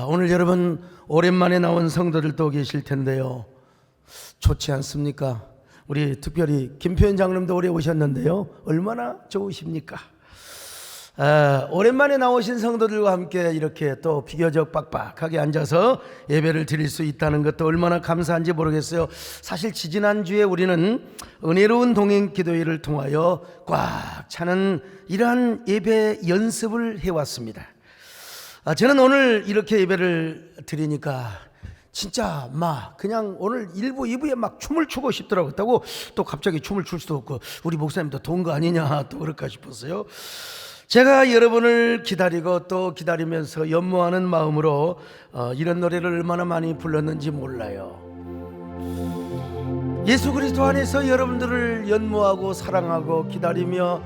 오늘 여러분 오랜만에 나온 성도들도 계실 텐데요. 좋지 않습니까? 우리 특별히 김표현 장로님도 오래 오셨는데요. 얼마나 좋으십니까? 오랜만에 나오신 성도들과 함께 이렇게 또 비교적 빡빡하게 앉아서 예배를 드릴 수 있다는 것도 얼마나 감사한지 모르겠어요. 사실 지지난주에 우리는 은혜로운 동행 기도회를 통하여 꽉 차는 이러한 예배 연습을 해왔습니다. 저는 오늘 이렇게 예배를 드리니까 진짜 그냥 오늘 1부, 2부에 막 춤을 추고 싶더라고요. 그렇다고 또 갑자기 춤을 출 수도 없고 우리 목사님도 돈 거 아니냐 또 그럴까 싶었어요. 제가 여러분을 기다리고 또 기다리면서 연모하는 마음으로 이런 노래를 얼마나 많이 불렀는지 몰라요. 예수 그리스도 안에서 여러분들을 연모하고 사랑하고 기다리며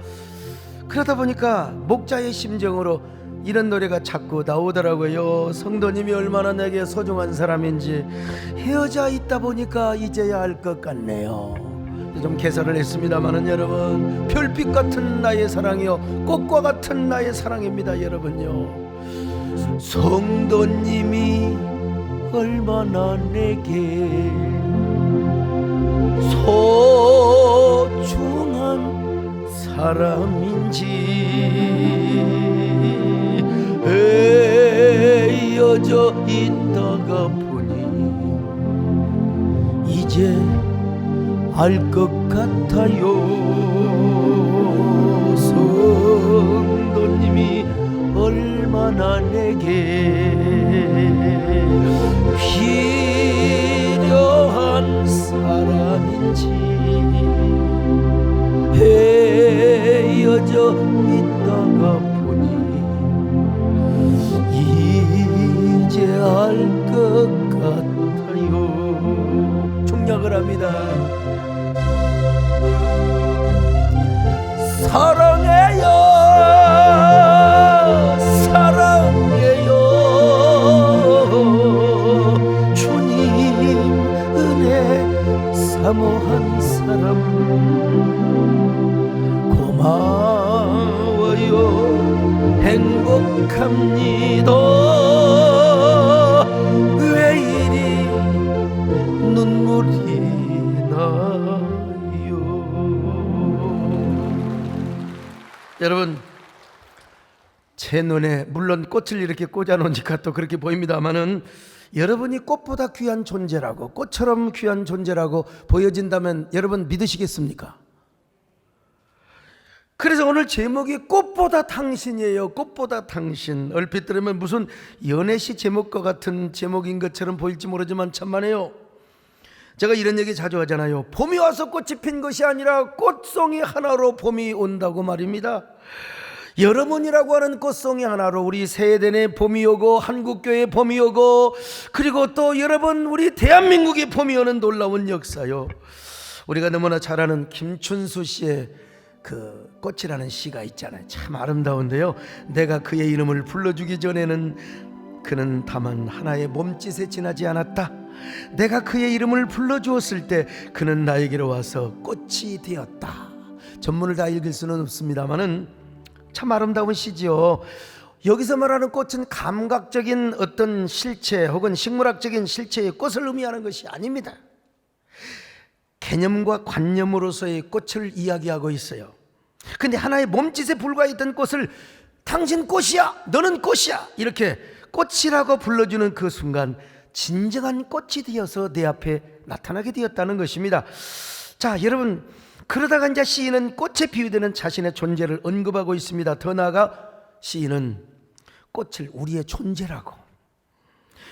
그러다 보니까 목자의 심정으로 이런 노래가 자꾸 나오더라고요. 성도님이 얼마나 내게 소중한 사람인지 헤어져 있다 보니까 이제야 알 것 같네요. 좀 개설을 했습니다마는 여러분, 별빛 같은 나의 사랑이요 꽃과 같은 나의 사랑입니다. 여러분요, 성도님이 얼마나 내게 소중한 사람인지 헤어져 있다가 보니 이제 알 것 같아요. 성도님이 얼마나 내게 필요한 사람인지 헤어져 있다가 보니 이제 알 것 같아요. 중략을 합니다. 사랑해요, 사랑해요. 주님 은혜 사모한 사람 고마워요. 행복합니다. 왜 이리 눈물이 나요? 여러분, 제 눈에 물론 꽃을 이렇게 꽂아놓으니까 또 그렇게 보입니다마는 여러분이 꽃보다 귀한 존재라고, 꽃처럼 귀한 존재라고 보여진다면 여러분 믿으시겠습니까? 그래서 오늘 제목이 꽃보다 당신이에요. 꽃보다 당신. 얼핏 들으면 무슨 연애시 제목과 같은 제목인 것처럼 보일지 모르지만 참만해요. 제가 이런 얘기 자주 하잖아요. 봄이 와서 꽃이 핀 것이 아니라 꽃송이 하나로 봄이 온다고 말입니다. 여러분이라고 하는 꽃송이 하나로 우리 세대의 봄이 오고 한국교회의 봄이 오고 그리고 또 여러분 우리 대한민국의 봄이 오는 놀라운 역사요. 우리가 너무나 잘 아는 김춘수 씨의 그 꽃이라는 시가 있잖아요. 참 아름다운데요. 내가 그의 이름을 불러주기 전에는 그는 다만 하나의 몸짓에 지나지 않았다. 내가 그의 이름을 불러주었을 때 그는 나에게로 와서 꽃이 되었다. 전문을 다 읽을 수는 없습니다만은 참 아름다운 시지요. 여기서 말하는 꽃은 감각적인 어떤 실체 혹은 식물학적인 실체의 꽃을 의미하는 것이 아닙니다. 개념과 관념으로서의 꽃을 이야기하고 있어요. 근데 하나의 몸짓에 불과했던 꽃을 당신 꽃이야, 너는 꽃이야 이렇게 꽃이라고 불러주는 그 순간 진정한 꽃이 되어서 내 앞에 나타나게 되었다는 것입니다. 자, 여러분, 그러다가 이제 시인은 꽃에 비유되는 자신의 존재를 언급하고 있습니다. 더 나아가 시인은 꽃을 우리의 존재라고,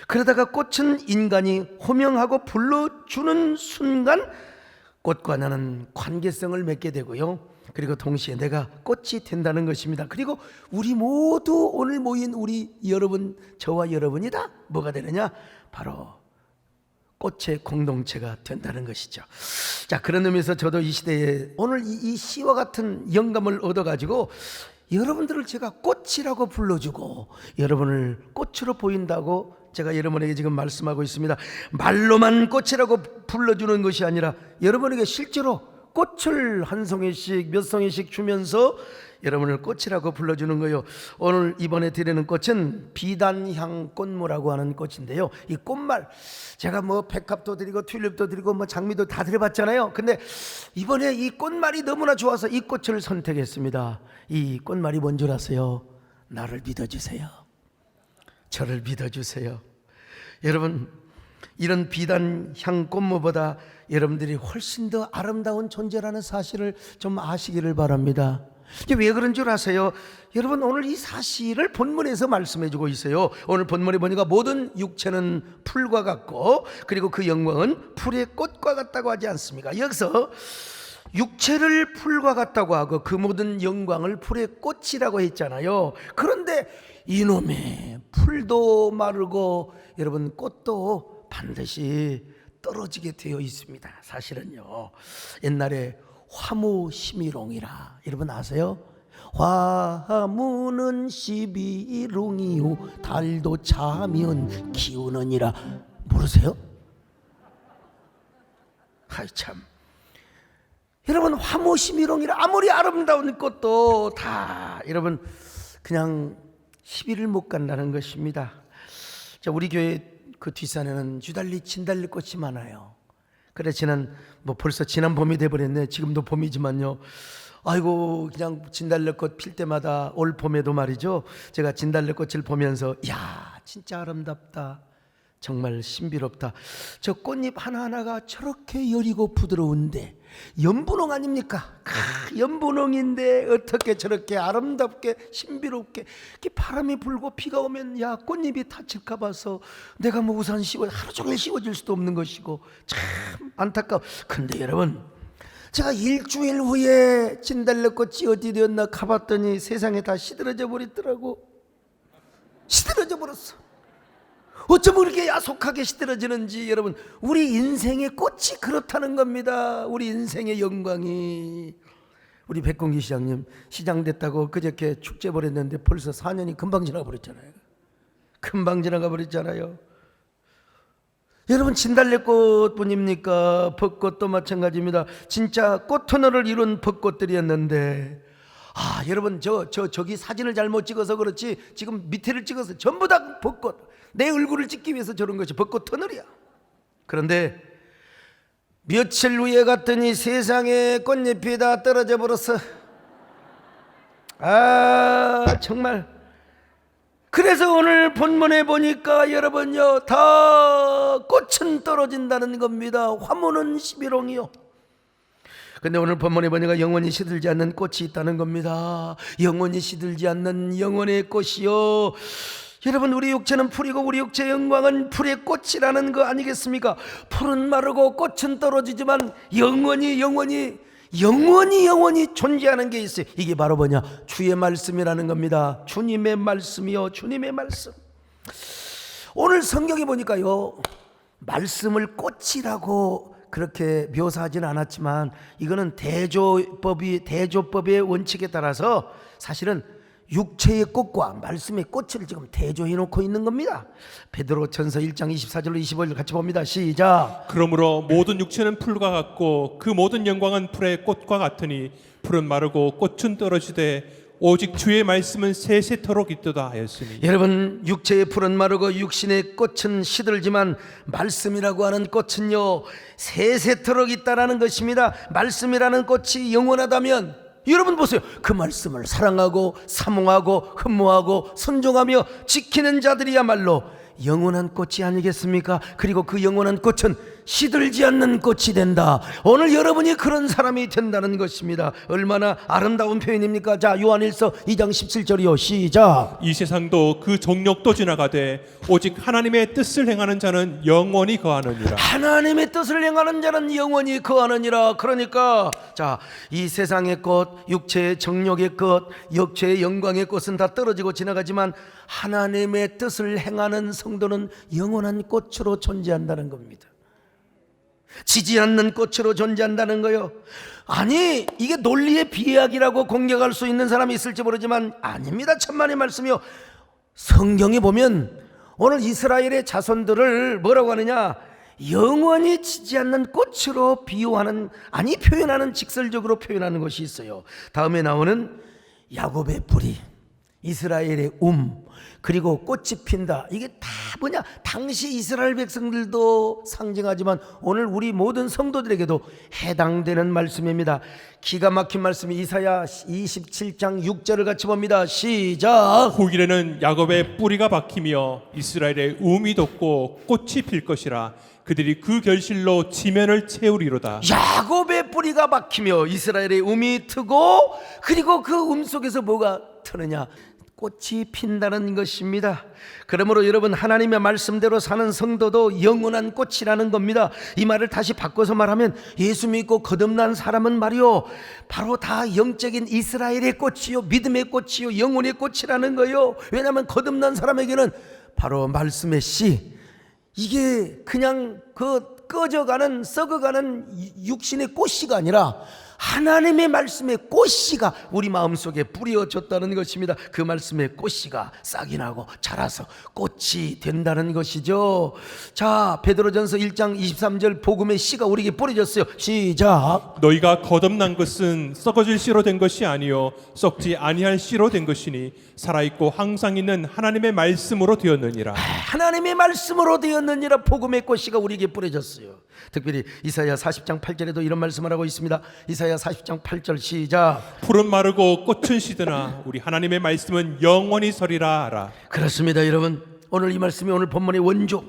그러다가 꽃은 인간이 호명하고 불러주는 순간 꽃과 나는 관계성을 맺게 되고요. 그리고 동시에 내가 꽃이 된다는 것입니다. 그리고 우리 모두 오늘 모인 우리 여러분, 저와 여러분이 다 뭐가 되느냐? 바로 꽃의 공동체가 된다는 것이죠. 자, 그런 의미에서 저도 이 시대에 오늘 이 시와 같은 영감을 얻어가지고 여러분들을 제가 꽃이라고 불러주고 여러분을 꽃으로 보인다고 제가 여러분에게 지금 말씀하고 있습니다. 말로만 꽃이라고 불러주는 것이 아니라 여러분에게 실제로 꽃을 한 송이씩 몇 송이씩 주면서 여러분을 꽃이라고 불러주는 거요. 오늘 이번에 드리는 꽃은 비단향 꽃무라고 하는 꽃인데요. 이 꽃말 제가 뭐 백합도 드리고 튤립도 드리고 뭐 장미도 다 드려봤잖아요. 근데 이번에 이 꽃말이 너무나 좋아서 이 꽃을 선택했습니다. 이 꽃말이 뭔 줄 아세요? 나를 믿어주세요. 저를 믿어주세요. 여러분, 이런 비단향 꽃무보다 여러분들이 훨씬 더 아름다운 존재라는 사실을 좀 아시기를 바랍니다. 이게 왜 그런 줄 아세요? 여러분, 오늘 이 사실을 본문에서 말씀해 주고 있어요. 오늘 본문에 보니까 모든 육체는 풀과 같고 그리고 그 영광은 풀의 꽃과 같다고 하지 않습니까? 여기서 육체를 풀과 같다고 하고 그 모든 영광을 풀의 꽃이라고 했잖아요. 그런데 이놈의 풀도 마르고 여러분 꽃도 반드시 떨어지게 되어 있습니다. 사실은요, 옛날에 화무시미롱이라 여러분 아세요? 화무는 시비롱이요 달도 자면 기우느니라. 모르세요? 하이 참, 여러분 화무시미롱이라 아무리 아름다운 꽃도 다 여러분 그냥 시비를 못 간다는 것입니다. 자, 우리 교회 그 뒷산에는 유달리 진달래 꽃이 많아요. 그래 뭐 벌써 지난 봄이 돼버렸네. 지금도 봄이지만요, 아이고 그냥 진달래꽃 필 때마다 올 봄에도 말이죠, 제가 진달래꽃을 보면서 야 진짜 아름답다, 정말 신비롭다. 저 꽃잎 하나하나가 저렇게 여리고 부드러운데 연분홍 아닙니까? 연분홍인데 어떻게 저렇게 아름답게 신비롭게, 바람이 불고 비가 오면 야 꽃잎이 다칠까 봐서 내가 뭐 우산 씌워 하루 종일 씌워질 수도 없는 것이고 참 안타까워. 근데 여러분, 제가 일주일 후에 진달래꽃이 어디 되었나 가봤더니 세상에 다 시들어져 버리더라고. 시들어져 버렸어. 어쩌면 그렇게 야속하게 시들어지는지. 여러분, 우리 인생의 꽃이 그렇다는 겁니다. 우리 인생의 영광이. 우리 백공기 시장님 시장 됐다고 그저께 축제 벌였는데 벌써 4년이 금방 지나가 버렸잖아요. 금방 지나가 버렸잖아요. 여러분, 진달래꽃뿐입니까? 벚꽃도 마찬가지입니다. 진짜 꽃터널을 이룬 벚꽃들이었는데 여러분 저기 사진을 잘못 찍어서 그렇지 지금 밑에를 찍어서 전부 다 벚꽃, 내 얼굴을 찍기 위해서 저런 것이 벚꽃 터널이야. 그런데 며칠 후에 갔더니 세상에 꽃잎이 다 떨어져 버렸어. 정말. 그래서 오늘 본문에 보니까 여러분요, 다 꽃은 떨어진다는 겁니다. 화무는 시비롱이요. 근데 오늘 본문에 보니까 영원히 시들지 않는 꽃이 있다는 겁니다. 영원히 시들지 않는 영원의 꽃이요. 여러분, 우리 육체는 풀이고 우리 육체의 영광은 풀의 꽃이라는 거 아니겠습니까? 풀은 마르고 꽃은 떨어지지만 영원히 존재하는 게 있어요. 이게 바로 뭐냐? 주의 말씀이라는 겁니다. 주님의 말씀이요, 주님의 말씀. 오늘 성경에 보니까요, 말씀을 꽃이라고 그렇게 묘사하지는 않았지만 이거는 대조법의 원칙에 따라서 사실은 육체의 꽃과 말씀의 꽃을 지금 대조해 놓고 있는 겁니다. 베드로전서 1장 24절로 25절 같이 봅니다. 시작. 그러므로 모든 육체는 풀과 같고 그 모든 영광은 풀의 꽃과 같으니 풀은 마르고 꽃은 떨어지되 오직 주의 말씀은 세세토록 있도다 하였으니. 여러분, 육체의 풀은 마르고 육신의 꽃은 시들지만 말씀이라고 하는 꽃은요 세세토록 있다라는 것입니다. 말씀이라는 꽃이 영원하다면 여러분 보세요. 그 말씀을 사랑하고 사모하고 흠모하고 순종하며 지키는 자들이야말로 영원한 꽃이 아니겠습니까? 그리고 그 영원한 꽃은 시들지 않는 꽃이 된다. 오늘 여러분이 그런 사람이 된다는 것입니다. 얼마나 아름다운 표현입니까? 자, 요한일서 2장 17절이요. 시작. 이 세상도 그 정력도 지나가되 오직 하나님의 뜻을 행하는 자는 영원히 거하느니라. 하나님의 뜻을 행하는 자는 영원히 거하느니라. 그러니까 자, 이 세상의 꽃, 육체의 정력의 꽃, 육체의 영광의 꽃은 다 떨어지고 지나가지만 하나님의 뜻을 행하는 성도는 영원한 꽃으로 존재한다는 겁니다. 지지 않는 꽃으로 존재한다는 거요. 아니, 이게 논리의 비약이라고 공격할 수 있는 사람이 있을지 모르지만 아닙니다. 천만의 말씀이요. 성경에 보면 오늘 이스라엘의 자손들을 뭐라고 하느냐, 영원히 지지 않는 꽃으로 비유하는, 아니 표현하는, 직설적으로 표현하는 것이 있어요. 다음에 나오는 야곱의 뿌리, 이스라엘의 그리고 꽃이 핀다. 이게 다 뭐냐? 당시 이스라엘 백성들도 상징하지만 오늘 우리 모든 성도들에게도 해당되는 말씀입니다. 기가 막힌 말씀이 이사야 27장 6절을 같이 봅니다. 시작. 후일에는 야곱의 뿌리가 박히며 이스라엘의 움이 돋고 꽃이 필 것이라. 그들이 그 결실로 지면을 채우리로다. 야곱의 뿌리가 박히며 이스라엘의 움이 트고, 그리고 그 속에서 뭐가 트느냐? 꽃이 핀다는 것입니다. 그러므로 여러분, 하나님의 말씀대로 사는 성도도 영원한 꽃이라는 겁니다. 이 말을 다시 바꿔서 말하면, 예수 믿고 거듭난 사람은 말이요, 바로 다 영적인 이스라엘의 꽃이요, 믿음의 꽃이요, 영혼의 꽃이라는 거요. 왜냐하면 거듭난 사람에게는 바로 말씀의 씨, 이게 그냥 꺼져가는, 썩어가는 육신의 꽃씨가 아니라 하나님의 말씀의 꽃씨가 우리 마음속에 뿌려졌다는 것입니다. 그 말씀의 꽃씨가 싹이 나고 자라서 꽃이 된다는 것이죠. 자, 베드로전서 1장 23절 복음의 씨가 우리에게 뿌려졌어요. 시작. 너희가 거듭난 것은 썩어질 씨로 된 것이 아니요 썩지 아니할 씨로 된 것이니 살아있고 항상 있는 하나님의 말씀으로 되었느니라. 하나님의 말씀으로 되었느니라. 복음의 꽃씨가 우리에게 뿌려졌어요. 특별히 이사야 40장 8절에도 이런 말씀을 하고 있습니다. 이사야 40장 8절 시작. 풀은 마르고 꽃은 시드나 우리 하나님의 말씀은 영원히 서리라 하라. 그렇습니다. 여러분, 오늘 이 말씀이 오늘 본문의 원조.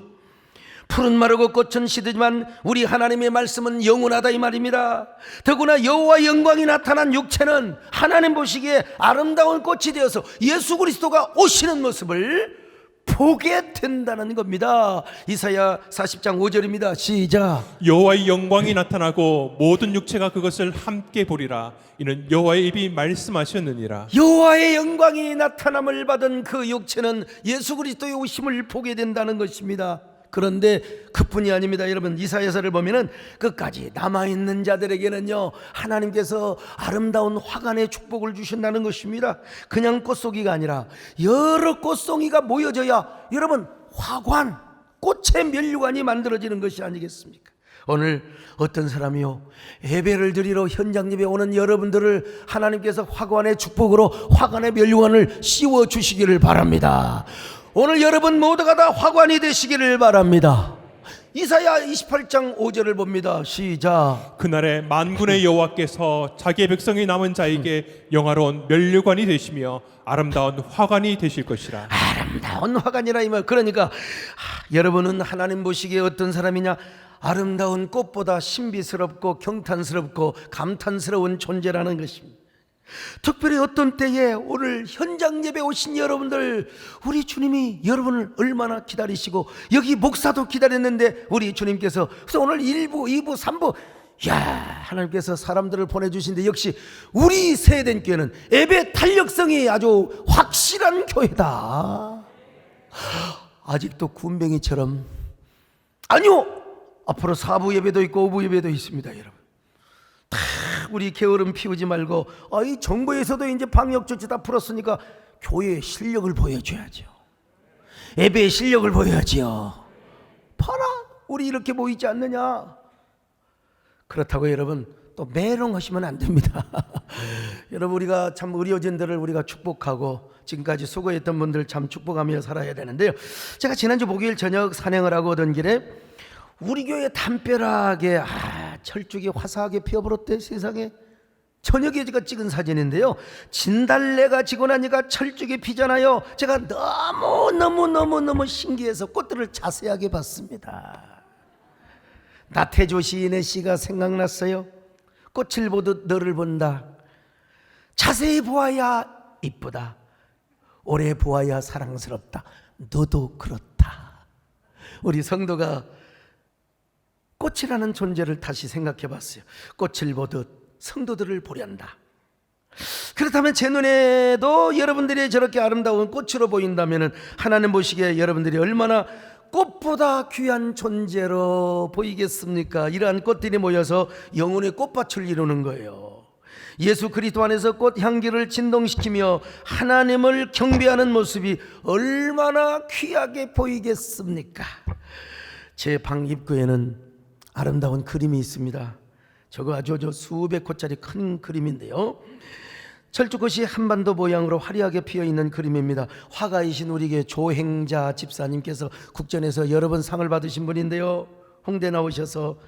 풀은 마르고 꽃은 시들지만 우리 하나님의 말씀은 영원하다, 이 말입니다. 더구나 여호와의 영광이 나타난 육체는 하나님 보시기에 아름다운 꽃이 되어서 예수 그리스도가 오시는 모습을 보게 된다는 겁니다. 이사야 40장 5절입니다. 시작. 여호와의 영광이 나타나고 모든 육체가 그것을 함께 보리라. 이는 여호와의 입이 말씀하셨느니라. 여호와의 영광이 나타남을 받은 그 육체는 예수 그리스도의 오심을 보게 된다는 것입니다. 그런데 그뿐이 아닙니다. 여러분, 이사야서를 보면은 끝까지 남아있는 자들에게는요, 하나님께서 아름다운 화관의 축복을 주신다는 것입니다. 그냥 꽃송이가 아니라 여러 꽃송이가 모여져야 여러분, 화관, 꽃의 면류관이 만들어지는 것이 아니겠습니까? 오늘 어떤 사람이요, 예배를 드리러 현장 예배 오는 여러분들을 하나님께서 화관의 축복으로 화관의 면류관을 씌워 주시기를 바랍니다. 오늘 여러분 모두가 다 화관이 되시기를 바랍니다. 이사야 28장 5절을 봅니다. 시작. 그날에 만군의 여호와께서 자기의 백성이 남은 자에게 영화로운 면류관이 되시며 아름다운 화관이 되실 것이라. 아름다운 화관이라 이 말. 그러니까 여러분은 하나님 보시기에 어떤 사람이냐? 아름다운 꽃보다 신비스럽고 경탄스럽고 감탄스러운 존재라는 것입니다. 특별히 어떤 때에 오늘 현장 예배 오신 여러분들, 우리 주님이 여러분을 얼마나 기다리시고, 여기 목사도 기다렸는데 우리 주님께서 그래서 오늘 1부, 2부, 3부 하나님께서 사람들을 보내주신데, 역시 우리 세대된 교회는 예배 탄력성이 아주 확실한 교회다. 아직도 군뱅이처럼, 아니요, 앞으로 4부 예배도 있고 5부 예배도 있습니다. 여러분, 우리 게으름 피우지 말고, 이 정부에서도 이제 방역 조치 다 풀었으니까 교회의 실력을 보여줘야죠. 예배의 실력을 보여야지요. 봐라, 우리 이렇게 모이지 않느냐. 그렇다고 여러분 또 메롱하시면 안 됩니다. 여러분, 우리가 참 의료진들을 우리가 축복하고 지금까지 수고했던 분들 참 축복하며 살아야 되는데요. 제가 지난주 목요일 저녁 산행을 하고 오던 길에 우리 교회 담벼락에 철쭉이 화사하게 피어버렸대. 세상에. 저녁에 제가 찍은 사진인데요, 진달래가 지고 나니까 철쭉이 피잖아요. 제가 너무 신기해서 꽃들을 자세하게 봤습니다. 나태주 시인의 시가 생각났어요. 꽃을 보듯 너를 본다. 자세히 보아야 이쁘다. 오래 보아야 사랑스럽다. 너도 그렇다. 우리 성도가 꽃이라는 존재를 다시 생각해 봤어요. 꽃을 보듯 성도들을 보련다. 그렇다면 제 눈에도 여러분들이 저렇게 아름다운 꽃으로 보인다면 하나님 보시기에 여러분들이 얼마나 꽃보다 귀한 존재로 보이겠습니까? 이러한 꽃들이 모여서 영혼의 꽃밭을 이루는 거예요. 예수 그리스도 안에서 꽃 향기를 진동시키며 하나님을 경배하는 모습이 얼마나 귀하게 보이겠습니까? 제 방 입구에는 아름다운 그림이 있습니다. 저거 아주 수백 호짜리 큰 그림인데요, 철쭉꽃이 한반도 모양으로 화려하게 피어있는 그림입니다. 화가이신 우리에게 조행자 집사님께서 국전에서 여러 번 상을 받으신 분인데요, 홍대 나오셔서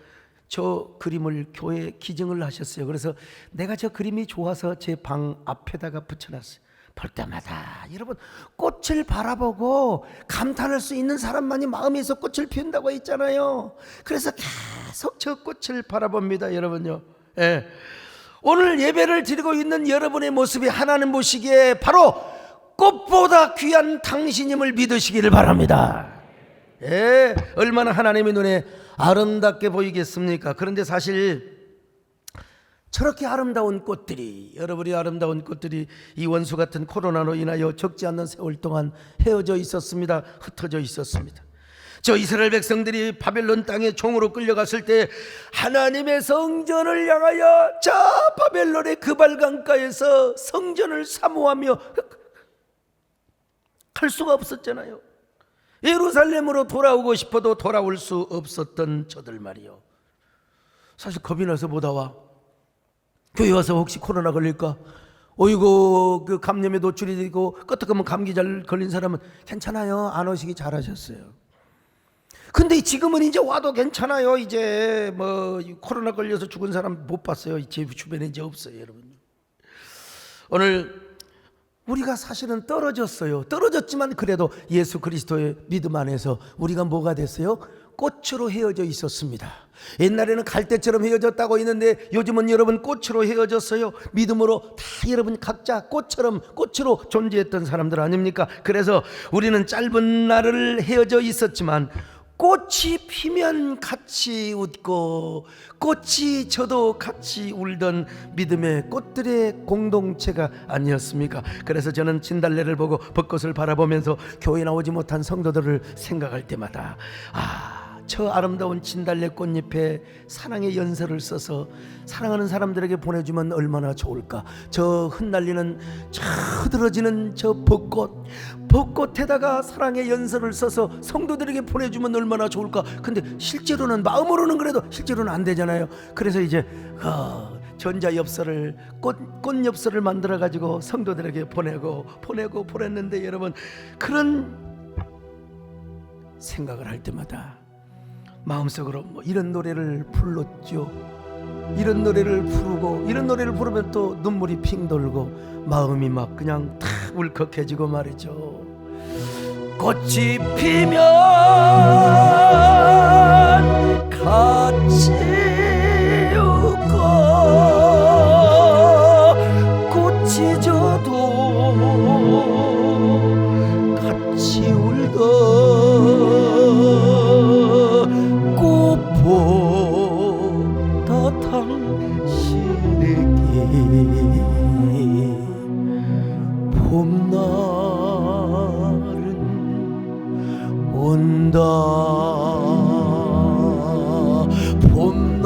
저 그림을 교회에 기증을 하셨어요. 그래서 내가 저 그림이 좋아서 제 방 앞에다가 붙여놨어요. 볼 때마다 여러분, 꽃을 바라보고 감탄할 수 있는 사람만이 마음에서 꽃을 피운다고 했잖아요. 그래서 계속 저 꽃을 바라봅니다, 여러분요. 예. 오늘 예배를 드리고 있는 여러분의 모습이 하나님 보시기에 바로 꽃보다 귀한 당신임을 믿으시기를 바랍니다. 예, 얼마나 하나님의 눈에 아름답게 보이겠습니까? 그런데 사실 저렇게 아름다운 꽃들이, 여러분이 아름다운 꽃들이 이 원수 같은 코로나로 인하여 적지 않는 세월 동안 헤어져 있었습니다. 흩어져 있었습니다. 저 이스라엘 백성들이 바벨론 땅에 종으로 끌려갔을 때 하나님의 성전을 향하여 저 바벨론의 그발강가에서 성전을 사모하며 갈 수가 없었잖아요. 예루살렘으로 돌아오고 싶어도 돌아올 수 없었던 저들 말이요. 사실 겁이 나서 못 와와. 교회 와서 혹시 코로나 걸릴까? 어이구, 그 감염에 노출이 되고 끄떡하면 감기 잘 걸린 사람은 괜찮아요, 안 오시기 잘하셨어요. 근데 지금은 이제 와도 괜찮아요. 이제 뭐 코로나 걸려서 죽은 사람 못 봤어요. 제 주변에 이제 없어요, 여러분. 오늘 우리가 사실은 떨어졌어요. 떨어졌지만 그래도 예수 그리스도의 믿음 안에서 우리가 뭐가 됐어요? 꽃으로 헤어져 있었습니다. 옛날에는 갈대처럼 헤어졌다고 했는데 요즘은 여러분 꽃으로 헤어졌어요. 믿음으로 다 여러분 각자 꽃처럼 꽃으로 존재했던 사람들 아닙니까? 그래서 우리는 짧은 날을 헤어져 있었지만 꽃이 피면 같이 웃고 꽃이 져도 같이 울던 믿음의 꽃들의 공동체가 아니었습니까? 그래서 저는 진달래를 보고 벚꽃을 바라보면서 교회 나오지 못한 성도들을 생각할 때마다 저 아름다운 진달래 꽃잎에 사랑의 연서를 써서 사랑하는 사람들에게 보내주면 얼마나 좋을까. 저 흩날리는 저 흐드러지는 저 벚꽃에다가 사랑의 연서를 써서 성도들에게 보내주면 얼마나 좋을까. 근데 실제로는, 마음으로는 그래도 실제로는 안 되잖아요. 그래서 이제 전자엽서를 꽃엽서를 만들어 가지고 성도들에게 보냈는데 여러분, 그런 생각을 할 때마다 마음속으로 뭐 이런 노래를 불렀죠. 이런 노래를 부르고, 이런 노래를 부르면 또 눈물이 핑 돌고 마음이 막 그냥 탁 울컥해지고 말이죠. 꽃이 피면 같이 웃고 꽃이 져도 같이 울고 꽃보다 당신에게 봄날은 온다. 봄날은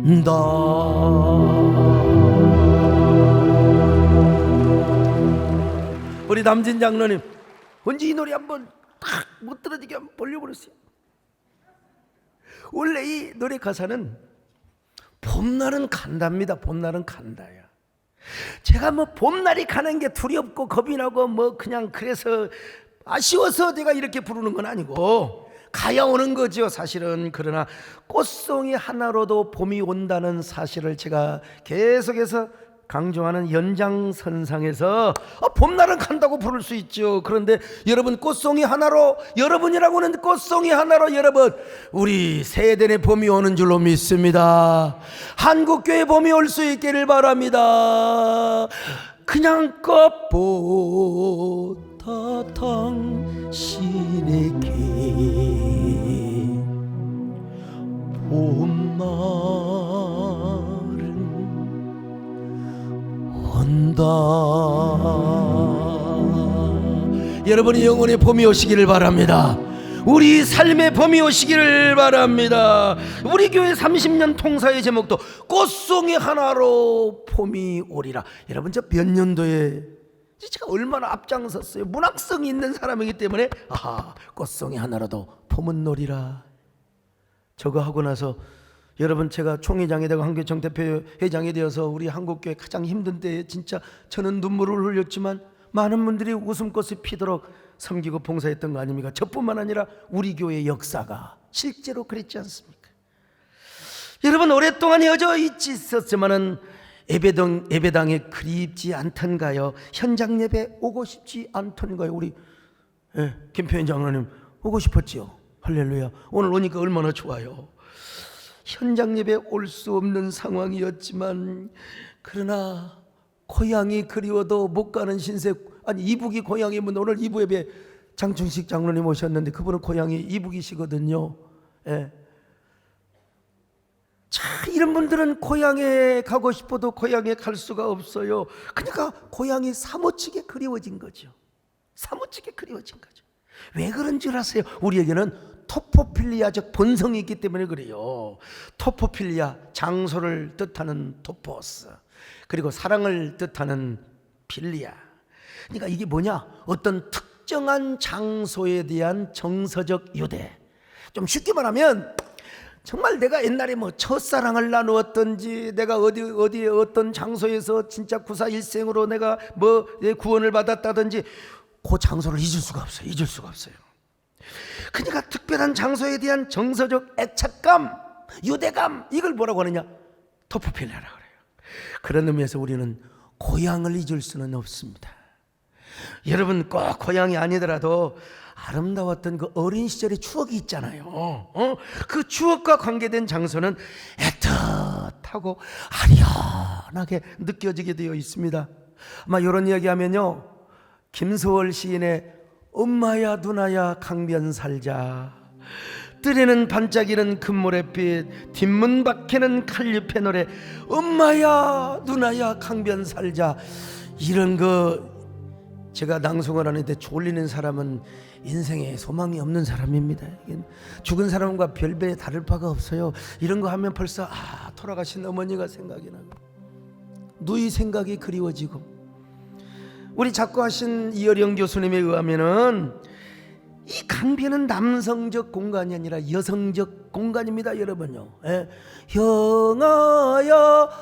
온다. 우리 남진 장로님 언제 이 노래 한번 탁 못 들어지게 한번 벌려버렸어요. 원래 이 노래 가사는 봄날은 간답니다. 봄날은 간다야. 제가 뭐 봄날이 가는 게 두렵고 겁이 나고 뭐 그냥 그래서 아쉬워서 제가 이렇게 부르는 건 아니고 가야 오는 거죠, 사실은. 그러나 꽃송이 하나로도 봄이 온다는 사실을 제가 계속해서 강조하는 연장선상에서 봄날은 간다고 부를 수 있죠. 그런데 여러분, 꽃송이 하나로, 여러분이라고는 꽃송이 하나로 여러분, 우리 세대의 봄이 오는 줄로 믿습니다. 한국교회 봄이 올 수 있기를 바랍니다. 그냥 꽃보다 당신에게 봄날은 온다. 여러분이 영혼의 봄이 오시기를 바랍니다. 우리 삶의 봄이 오시기를 바랍니다. 우리 교회 30년 통사의 제목도 꽃송이 하나로 봄이 오리라. 여러분, 저 몇 년도에 제가 얼마나 앞장섰어요. 문학성이 있는 사람이기 때문에 아하, 꽃송이 하나라도 포문 놀이라. 저거 하고 나서 여러분, 제가 총회장이 되고 한교총 대표 회장이 되어서 우리 한국교회 가장 힘든 때에 진짜 저는 눈물을 흘렸지만 많은 분들이 웃음꽃이 피도록 섬기고 봉사했던 거 아닙니까? 저뿐만 아니라 우리 교회 역사가 실제로 그랬지 않습니까? 여러분, 오랫동안 헤어져 있었지만은 예배당에 그립지 않던가요? 현장 예배 오고 싶지 않던가요? 우리 김표현 장로님 오고 싶었지요. 할렐루야. 오늘 오니까 얼마나 좋아요. 현장 예배 올 수 없는 상황이었지만 그러나 고향이 그리워도 못 가는 신세. 아니, 이북이 고향이면 오늘 이북 예배 장충식 장로님 오셨는데 그분은 고향이 이북이시거든요. 예. 자, 이런 분들은 고향에 가고 싶어도 고향에 갈 수가 없어요. 그러니까 고향이 사무치게 그리워진 거죠. 사무치게 그리워진 거죠. 왜 그런 줄 아세요? 우리에게는 토포필리아적 본성이 있기 때문에 그래요. 토포필리아, 장소를 뜻하는 토포스, 그리고 사랑을 뜻하는 필리아. 그러니까 이게 뭐냐? 어떤 특정한 장소에 대한 정서적 유대. 좀 쉽게 말하면 정말 내가 옛날에 뭐 첫사랑을 나누었던지, 내가 어디에 어떤 장소에서 진짜 구사일생으로 내가 뭐 구원을 받았다든지 그 장소를 잊을 수가 없어요. 잊을 수가 없어요. 그러니까 특별한 장소에 대한 정서적 애착감, 유대감, 이걸 뭐라고 하느냐? 토포필리아라고 그래요. 그런 의미에서 우리는 고향을 잊을 수는 없습니다. 여러분, 꼭 고향이 아니더라도 아름다웠던 그 어린 시절의 추억이 있잖아요. 그 추억과 관계된 장소는 애틋하고 아련하게 느껴지게 되어 있습니다. 아마 이런 이야기하면요, 김소월 시인의 엄마야 누나야 강변 살자, 뜰에는 반짝이는 금모래빛, 뒷문 밖에는 칼잎의 노래, 엄마야 누나야 강변 살자, 이런 거 제가 낭송을 하는데 졸리는 사람은 인생에 소망이 없는 사람입니다. 죽은 사람과 별배 다를 바가 없어요. 이런 거 하면 벌써 돌아가신 어머니가 생각이 나고 누이 생각이 그리워지고. 우리 작고하신 이어령 교수님에 의하면은 이 강변은 남성적 공간이 아니라 여성적 공간입니다, 여러분요. 형아야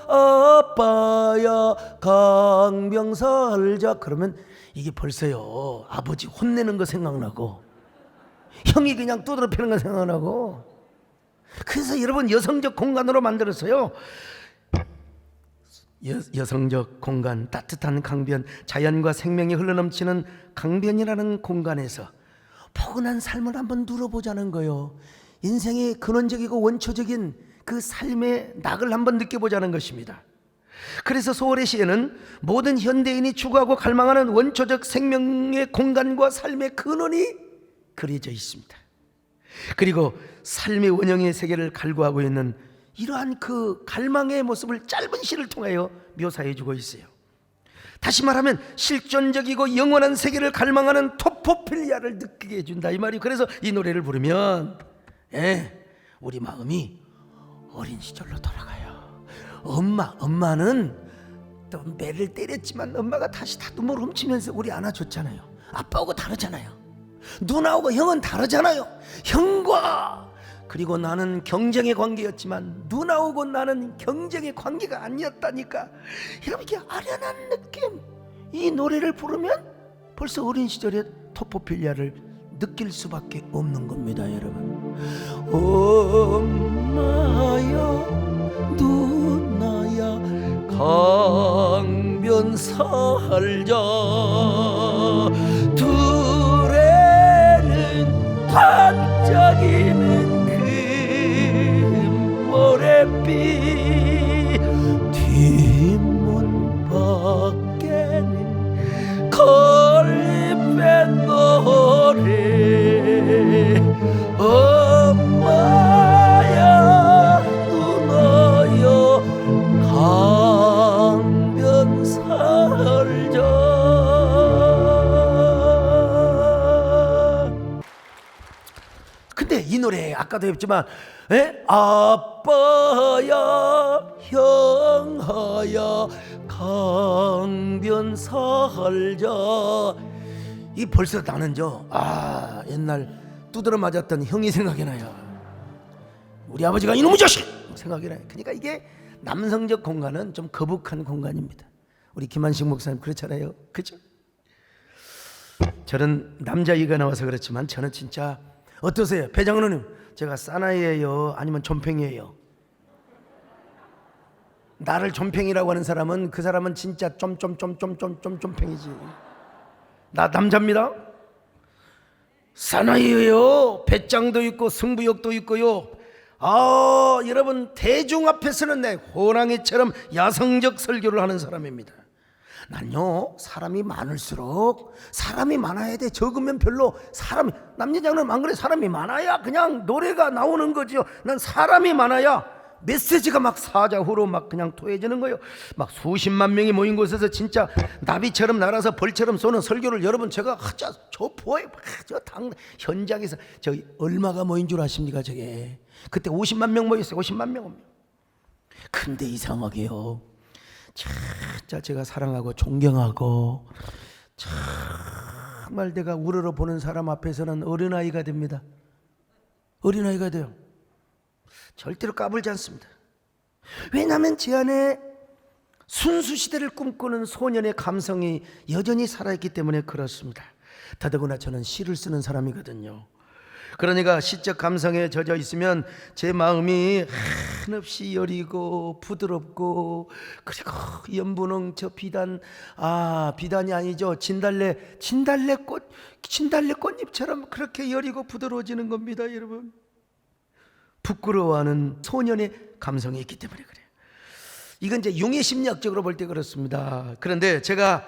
아빠야 강변 살자 그러면 이게 벌써요, 아버지 혼내는 거 생각나고 형이 그냥 두드러 패는 거 생각나고. 그래서 여러분, 여성적 공간으로 만들었어요. 여성적 공간, 따뜻한 강변, 자연과 생명이 흘러넘치는 강변이라는 공간에서 포근한 삶을 한번 누려보자는 거예요. 인생의 근원적이고 원초적인 그 삶의 낙을 한번 느껴보자는 것입니다. 그래서 소월의 시에는 모든 현대인이 추구하고 갈망하는 원초적 생명의 공간과 삶의 근원이 그려져 있습니다. 그리고 삶의 원형의 세계를 갈구하고 있는 이러한 그 갈망의 모습을 짧은 시를 통하여 묘사해 주고 있어요. 다시 말하면 실존적이고 영원한 세계를 갈망하는 토포필리아를 느끼게 해준다 이 말이. 그래서 이 노래를 부르면 우리 마음이 어린 시절로 돌아가요. 엄마는 또 매를 때렸지만 엄마가 다시 다듬어를 훔치면서 우리 안아줬잖아요. 아빠하고 다르잖아요. 누나하고 형은 다르잖아요. 형과 그리고 나는 경쟁의 관계였지만 누나하고 나는 경쟁의 관계가 아니었다니까. 이렇게 아련한 느낌. 이 노래를 부르면 벌써 어린 시절의 토포필리아를 느낄 수밖에 없는 겁니다, 여러분. 엄마야 누나야 강변 살자, 둘에는 반짝이는 모래빛, 뒷문 밖에는 걸잎의 노래, 엄마야 누나야 강변 살자. 근데 이 노래 아까도 했지만 아빠야 형아야 하야 강변 살자. 이 벌써 나는 옛날 두드러 맞았던 형이 생각이 나요. 우리 아버지가 이놈의 자식 생각이 나요. 그러니까 이게 남성적 공간은 좀 거북한 공간입니다. 우리 김한식 목사님 그렇잖아요. 그죠? 저는 남자이가 나와서 그렇지만 저는 진짜 어떠세요? 배장로님, 제가 사나이예요? 아니면 좀팽이에요? 나를 좀팽이라고 하는 사람은 그 사람은 진짜 좀팽이지. 나 남자입니다. 사나이예요. 배짱도 있고 승부욕도 있고요. 여러분 대중 앞에서는 내 호랑이처럼 야성적 설교를 하는 사람입니다. 난요, 사람이 많을수록 사람이 많아야 돼. 적으면 별로 남녀장은 안 그래. 사람이 많아야 그냥 노래가 나오는 거죠. 난 사람이 많아야 메시지가 막 사자후로 막 그냥 토해지는 거예요. 막 수십만 명이 모인 곳에서 진짜 나비처럼 날아서 벌처럼 쏘는 설교를 여러분 제가 저 보아요. 현장에서 저기 얼마가 모인 줄 아십니까? 저게 그때 50만 명 모였어요. 50만 명. 근데 이상하게요, 진짜 제가 사랑하고 존경하고 정말 내가 우러러 보는 사람 앞에서는 어린아이가 됩니다. 어린아이가 돼요. 절대로 까불지 않습니다. 왜냐하면 제 안에 순수시대를 꿈꾸는 소년의 감성이 여전히 살아있기 때문에 그렇습니다. 더더구나 저는 시를 쓰는 사람이거든요. 그러니까 시적 감성에 젖어 있으면 제 마음이 한없이 여리고 부드럽고, 그리고 연분홍 저 비단, 비단이 아니죠, 진달래 꽃잎처럼 그렇게 여리고 부드러워지는 겁니다. 여러분, 부끄러워하는 소년의 감성이 있기 때문에 그래요. 이건 이제 융의 심리학적으로 볼 때 그렇습니다. 그런데 제가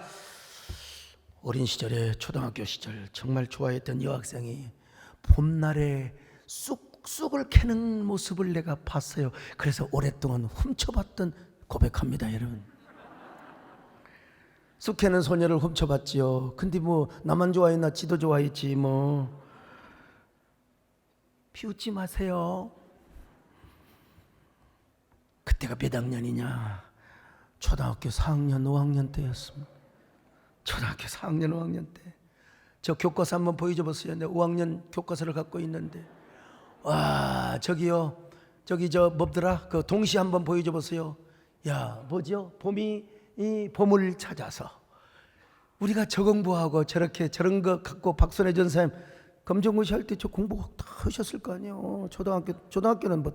어린 시절에 초등학교 시절 정말 좋아했던 여학생이 봄날에 쑥쑥을 캐는 모습을 내가 봤어요. 그래서 오랫동안 훔쳐봤던 고백합니다. 여러분, 쑥 캐는 소녀를 훔쳐봤지요. 근데 뭐 나만 좋아했나, 지도 좋아했지 뭐. 비웃지 마세요. 그때가 몇 학년이냐? 초등학교 4학년 5학년 때였습니다. 초등학교 4학년 5학년 때. 저 교과서 한번 보여줘 보세요. 내가 5학년 교과서를 갖고 있는데, 와, 저기요, 저기 저 뭐더라, 그 동시 한번 보여줘 보세요. 야, 뭐죠? 봄이 이 봄을 찾아서. 우리가 저 공부하고 저런 거 갖고 박선혜 전사님 검정고시 할 때 저 공부 다 하셨을 거 아니에요. 초등학교는 뭐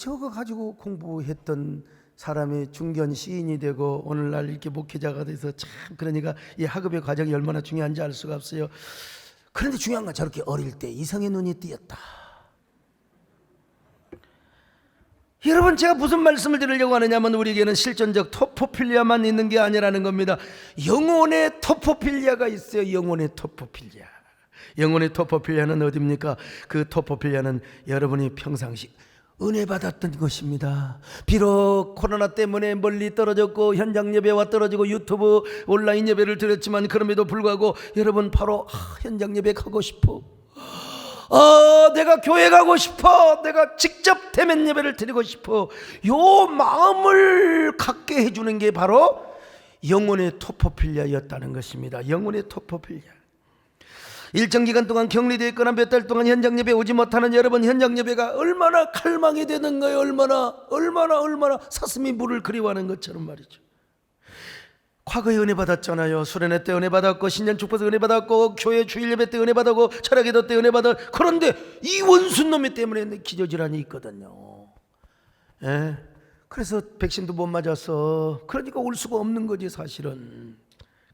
저거 가지고 공부했던 사람이 중견 시인이 되고 오늘날 이렇게 목회자가 돼서 참, 그러니까 이 학업의 과정이 얼마나 중요한지 알 수가 없어요. 그런데 중요한 건 저렇게 어릴 때 이성의 눈이 띄었다. 여러분, 제가 무슨 말씀을 드리려고 하느냐면 우리에게는 실존적 토포필리아만 있는 게 아니라는 겁니다. 영혼의 토포필리아가 있어요. 영혼의 토포필리아. 영혼의 토포필리아는 어디입니까? 그 토포필리아는 여러분이 평상시 은혜 받았던 것입니다. 비록 코로나 때문에 멀리 떨어졌고 현장 예배와 떨어지고 유튜브 온라인 예배를 드렸지만 그럼에도 불구하고 여러분 바로 현장 예배 가고 싶어. 내가 교회 가고 싶어. 내가 직접 대면 예배를 드리고 싶어. 요 마음을 갖게 해주는 게 바로 영혼의 토포필리아였다는 것입니다. 영혼의 토포필리아. 일정 기간 동안 격리되어 있거나 몇 달 동안 현장 예배 오지 못하는 여러분, 현장 예배가 얼마나 갈망이 되는 거예요. 얼마나 사슴이 물을 그리워하는 것처럼 말이죠. 과거에 은혜 받았잖아요. 수련회 때 은혜 받았고, 신년 축복에서 은혜 받았고, 교회 주일 예배 때 은혜 받았고, 철학기도 때 은혜 받았고. 그런데 이 원수놈이 때문에 기저질환이 있거든요. 예? 그래서 백신도 못 맞았어. 그러니까 올 수가 없는 거지 사실은.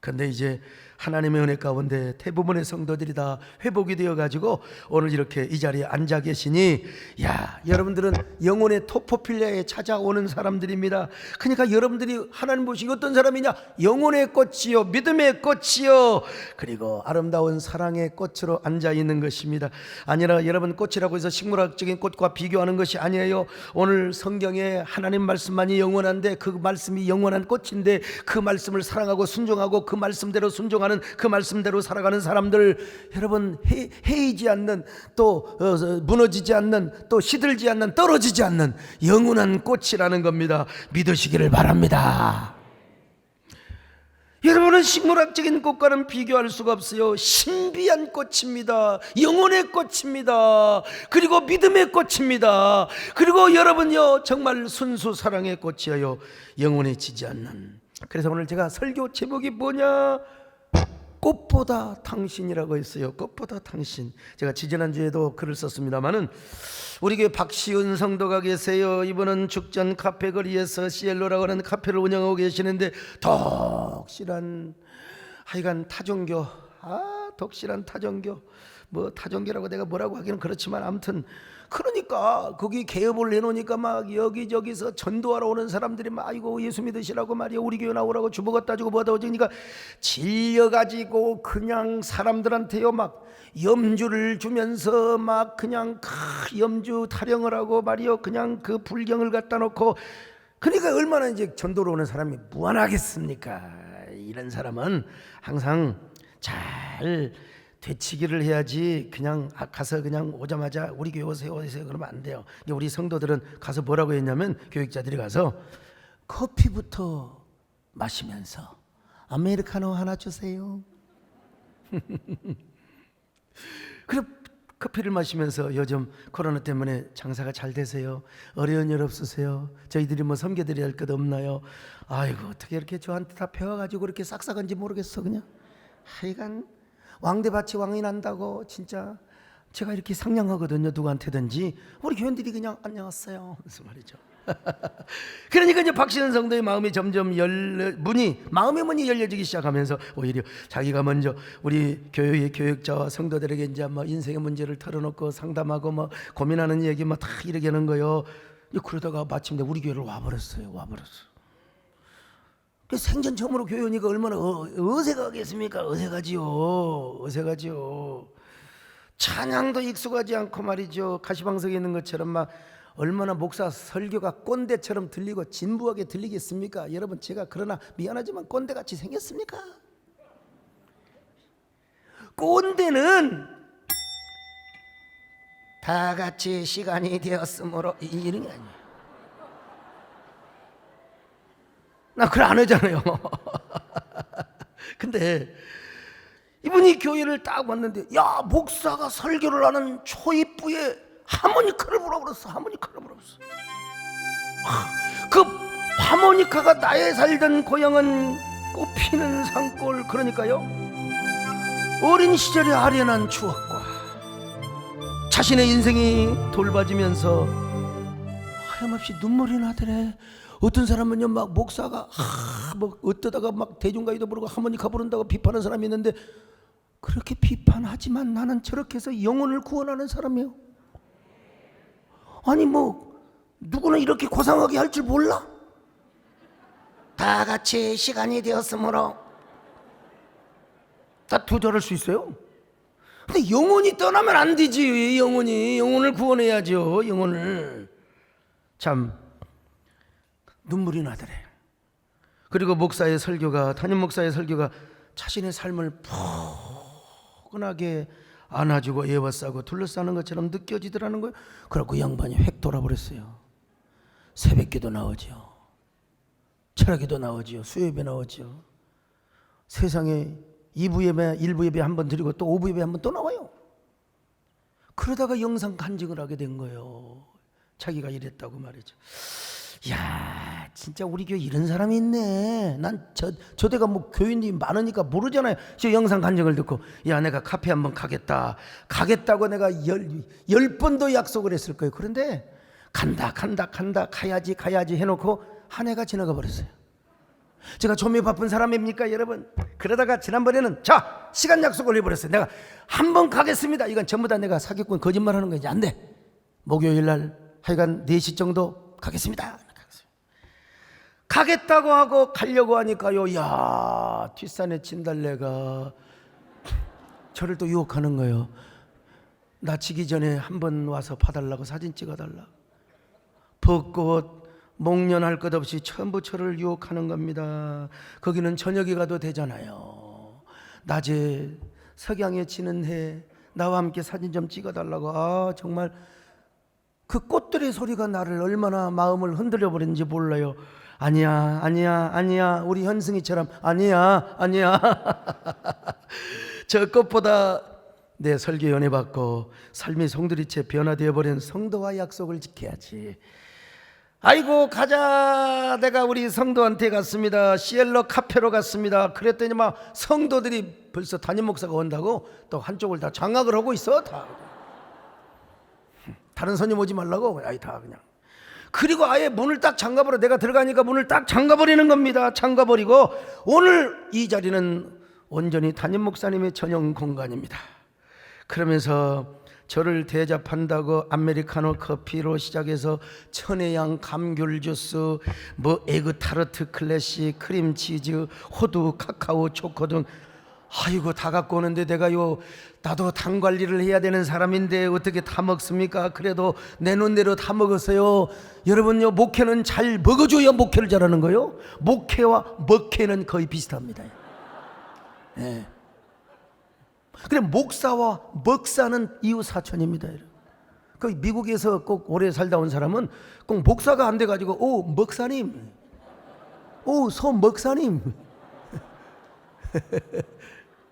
그런데 이제 하나님의 은혜 가운데 대부분의 성도들이 다 회복이 되어가지고 오늘 이렇게 이 자리에 앉아 계시니, 야, 여러분들은 영혼의 토포필리아에 찾아오는 사람들입니다. 그러니까 여러분들이 하나님 보시기 어떤 사람이냐? 영혼의 꽃이요, 믿음의 꽃이요, 그리고 아름다운 사랑의 꽃으로 앉아 있는 것입니다. 아니라 여러분, 꽃이라고 해서 식물학적인 꽃과 비교하는 것이 아니에요. 오늘 성경에 하나님 말씀만이 영원한데 그 말씀이 영원한 꽃인데 그 말씀을 사랑하고 순종하고 그 말씀대로 순종하는, 그 말씀대로 살아가는 사람들, 여러분 해이지 않는, 또 무너지지 않는, 또 시들지 않는, 떨어지지 않는 영원한 꽃이라는 겁니다. 믿으시기를 바랍니다. 여러분은 식물학적인 꽃과는 비교할 수가 없어요. 신비한 꽃입니다. 영혼의 꽃입니다. 그리고 믿음의 꽃입니다. 그리고 여러분요, 정말 순수 사랑의 꽃이에요. 영혼에 지지 않는. 그래서 오늘 제가 설교 제목이 뭐냐? 꽃보다 당신이라고 했어요. 꽃보다 당신. 제가 지지난주에도 글을 썼습니다마는 우리 교회 박시은 성도가 계세요. 이분은 죽전 카페 거리에서 시엘로라고 하는 카페를 운영하고 계시는데 덕실한, 하여간 타종교, 덕실한 타종교, 뭐 타종교라고 내가 뭐라고 하기는 그렇지만 아무튼 그러니까 거기 개업을 해놓으니까 막 여기저기서 전도하러 오는 사람들이 막 아이고 예수 믿으시라고 말이야, 우리 교회 나오라고 주보 갖다 주고 뭐다 오니까 질려가지고 그냥 사람들한테요 막 염주를 주면서 막 그냥 염주 타령을 하고 말이요, 그냥 그 불경을 갖다 놓고, 그러니까 얼마나 이제 전도로 오는 사람이 무안하겠습니까? 이런 사람은 항상 잘 되치기를 해야지, 그냥 가서 그냥 오자마자 우리 교회 오세요 그러면 안 돼요. 우리 성도들은 가서 뭐라고 했냐면, 교육자들이 가서 커피부터 마시면서 아메리카노 하나 주세요. 그래 커피를 마시면서 요즘 코로나 때문에 장사가 잘 되세요? 어려운 일 없으세요? 저희들이 뭐 섬겨드려야 할 것 없나요? 아이고 어떻게 이렇게 저한테 다 배워가지고 이렇게 싹싹한지 모르겠어. 그냥 하여간 왕대밭이 왕이 난다고 진짜 제가 이렇게 상냥하거든요. 누구한테든지. 우리 교인들이 그냥 안녕하세요 무슨 말이죠. 그러니까 이제 박신은 성도의 마음이 점점 마음의 문이 열려지기 시작하면서 오히려 자기가 먼저 우리 교회의 교육자와 성도들에게 이제 뭐 인생의 문제를 털어놓고 상담하고 뭐 고민하는 얘기 뭐 다 이렇게 하는 거요. 그러다가 마침내 우리 교회를 와버렸어요. 생전 처음으로 교회 오니까 얼마나 어색하겠습니까? 어색하지요. 찬양도 익숙하지 않고 말이죠. 가시방석에 있는 것처럼 막 얼마나 목사 설교가 꼰대처럼 들리고 진부하게 들리겠습니까? 여러분 제가 그러나 미안하지만 꼰대같이 생겼습니까? 꼰대는 다 같이 시간이 되었으므로 이런 게 아니에요. 나 그걸 안 하잖아요. 근데 이분이 교회를 딱 왔는데, 야 목사가 설교를 하는 초입부에 하모니카를 불어버렸어. 그 하모니카가 나의 살던 고향은 꽃피는 산골. 그러니까요, 어린 시절의 아련한 추억과 자신의 인생이 돌봐지면서 하염없이 눈물이 나더래. 어떤 사람은요 막 목사가 뭐 어떠다가 막 대중가요도 부르고 하모니카 부른다고 비판하는 사람이 있는데, 그렇게 비판하지만 나는 저렇게 해서 영혼을 구원하는 사람이에요. 아니 뭐 누구는 이렇게 고상하게 할 줄 몰라? 다 같이 시간이 되었으므로 다 두절할 수 있어요. 근데 영혼이 떠나면 안 되지. 영혼을 구원해야죠. 영혼을. 참 눈물이 나더래. 그리고 담임 목사의 설교가 자신의 삶을 포근하게 안아주고 애워싸고 둘러싸는 것처럼 느껴지더라는 거예요. 그러고 양반이 획 돌아버렸어요. 새벽기도 나오죠. 철학기도 나오죠. 수요예배 나오죠. 세상에 2부 예배, 1부 예배 한 번 드리고 또 5부 예배 한 번 또 나와요. 그러다가 영상 간증을 하게 된 거예요. 자기가 이랬다고 말이죠. 야, 진짜 우리 교회 이런 사람이 있네. 난 저 대가 뭐 교인이 많으니까 모르잖아요. 저 영상 간증을 듣고, 야 내가 카페 한번 가겠다고 내가 열 번도 약속을 했을 거예요. 그런데 간다 가야지 해놓고 한 해가 지나가 버렸어요. 제가 좀이 바쁜 사람입니까 여러분? 그러다가 지난번에는 자 시간 약속을 해버렸어요. 내가 한번 가겠습니다. 이건 전부 다 내가 사기꾼 거짓말하는 거 이제 안 돼. 목요일 날 하여간 4시 정도 가겠습니다. 가겠다고 하고 가려고 하니까요, 야 뒷산에 진달래가 저를 또 유혹하는 거예요. 나 지기 전에 한번 와서 봐달라고, 사진 찍어달라. 벚꽃 목련할 것 없이 전부 저를 유혹하는 겁니다. 거기는 저녁에 가도 되잖아요. 낮에 석양에 지는 해 나와 함께 사진 좀 찍어달라고. 정말 그 꽃들의 소리가 나를 얼마나 마음을 흔들려 버리는지 몰라요. 아니야 아니야 아니야, 우리 현승이처럼 아니야 아니야. 저 꽃보다 내 설교 연애 받고 삶이 송두리째 변화되어 버린 성도와 약속을 지켜야지. 아이고 가자. 내가 우리 성도한테 갔습니다. 시엘러 카페로 갔습니다. 그랬더니 막 성도들이 벌써 담임 목사가 온다고 또 한쪽을 다 장악을 하고 있어. 다 다른 손님 오지 말라고. 아이 다 그냥. 그리고 아예 문을 딱 잠가버려. 내가 들어가니까 문을 딱 잠가버리는 겁니다. 잠가버리고 오늘 이 자리는 온전히 담임 목사님의 전용 공간입니다. 그러면서 저를 대접한다고 아메리카노 커피로 시작해서 천혜향 감귤 주스, 뭐 에그 타르트 클래식, 크림치즈, 호두, 카카오, 초코 등 아이고 다 갖고 오는데 내가 나도 당 관리를 해야 되는 사람인데 어떻게 다 먹습니까? 그래도 내 눈대로 다 먹었어요. 여러분요, 목회는 잘 먹어줘야 목회를 잘하는 거요. 목회와 먹회는 거의 비슷합니다. 네. 그래 목사와 먹사는 이웃 사촌입니다. 그 미국에서 꼭 오래 살다 온 사람은 꼭 목사가 안 돼가지고 오 먹사님, 오 소 먹사님.